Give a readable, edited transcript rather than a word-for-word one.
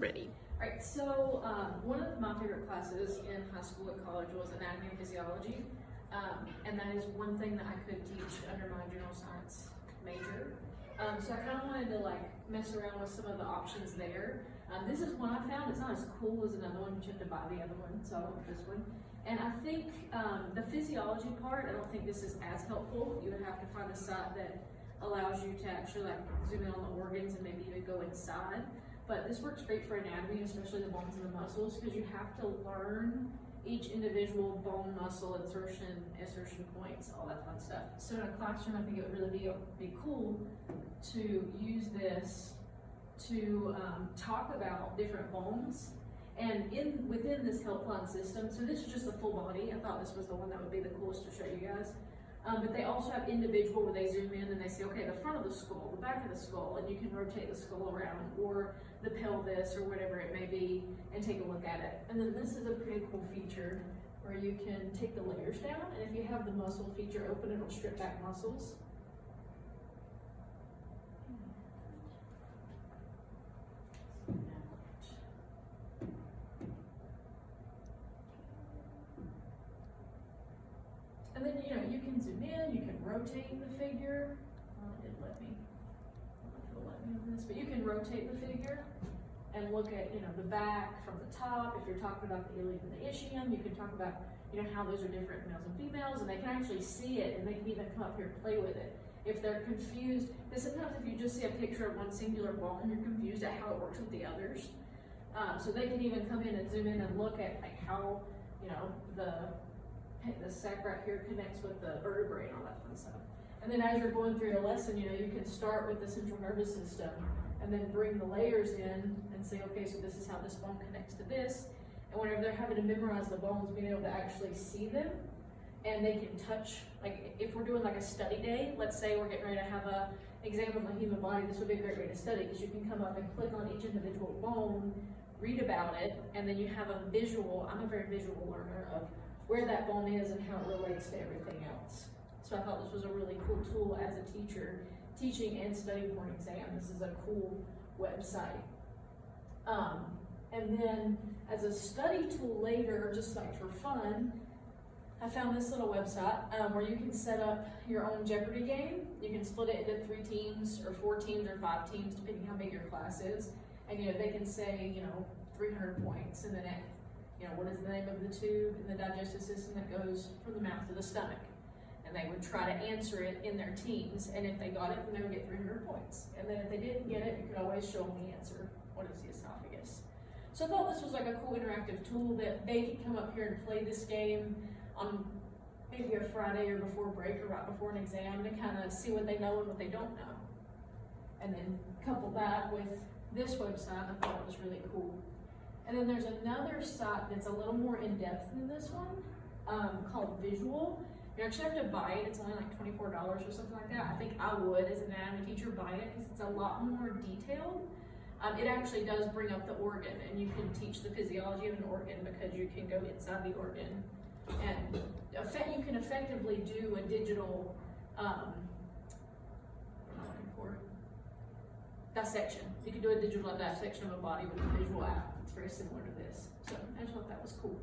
ready. All right, so one of my favorite classes in high school and college was anatomy and physiology. And that is one thing that I could teach under my general science major. So I kind of wanted to like mess around with some of the options there. This is one I found. It's not as cool as another one. You have to buy the other one, so I went with this one. And I think the physiology part, I don't think this is as helpful. You would have to find a site that allows you to actually like zoom in on the organs and maybe even go inside. But this works great for anatomy, especially the bones and the muscles, because you have to learn each individual bone, muscle, insertion points, all that fun stuff. So in a classroom, I think it would really be cool to use this to talk about different bones. And within this Helpline system, so this is just the full body. I thought this was the one that would be the coolest to show you guys. But they also have individual where they zoom in and they say, okay, the front of the skull, the back of the skull, and you can rotate the skull around, or the pelvis, or whatever it may be, and take a look at it. And then this is a pretty cool feature where you can take the layers down, and if you have the muscle feature open, it'll strip back muscles. And then, you know, you can zoom in, you can rotate the figure. It let me, I don't know if it'll let me on this, but you can rotate the figure and look at, you know, the back from the top. If you're talking about the ilium and the ischium, you can talk about, you know, how those are different males and females, and they can actually see it, and they can even come up here and play with it. If they're confused, because sometimes if you just see a picture of one singular bone, you're confused at how it works with the others. So they can even come in and zoom in and look at like how, you know, the sac right here connects with the vertebrae and all that fun stuff. And then as you're going through your lesson, you know, you can start with the central nervous system and then bring the layers in and say, okay, so this is how this bone connects to this. And whenever they're having to memorize the bones, being able to actually see them, and they can touch, like if we're doing like a study day, let's say we're getting ready to have a exam of the human body, this would be a great way to study, because you can come up and click on each individual bone, read about it, and then you have a visual, I'm a very visual learner, of where that bone is and how it relates to everything else. So I thought this was a really cool tool as a teacher, teaching and studying for an exam. This is a cool website. And then as a study tool later, just like for fun, I found this little website where you can set up your own Jeopardy game. You can split it into 3 teams or 4 teams or 5 teams, depending how big your class is. And you know, they can say, you know, 300 points, and then it, you know, what is the name of the tube in the digestive system that goes from the mouth to the stomach? And they would try to answer it in their teams, and if they got it, then they would get 300 points. And then if they didn't get it, you could always show them the answer. What is the esophagus? So I thought this was like a cool interactive tool that they could come up here and play this game on maybe a Friday or before break or right before an exam to kind of see what they know and what they don't know. And then couple that with this website, I thought it was really cool. And then there's another site that's a little more in-depth than this one, called Visual. You actually have to buy it. It's only like $24 or something like that. I think I would, as an anatomy teacher, buy it because it's a lot more detailed. It actually does bring up the organ, and you can teach the physiology of an organ because you can go inside the organ. And you can effectively do a digital, what am I looking for? Dissection. You can do a digital dissection of a body with a visual app. It's very similar to this. So I just thought that was cool.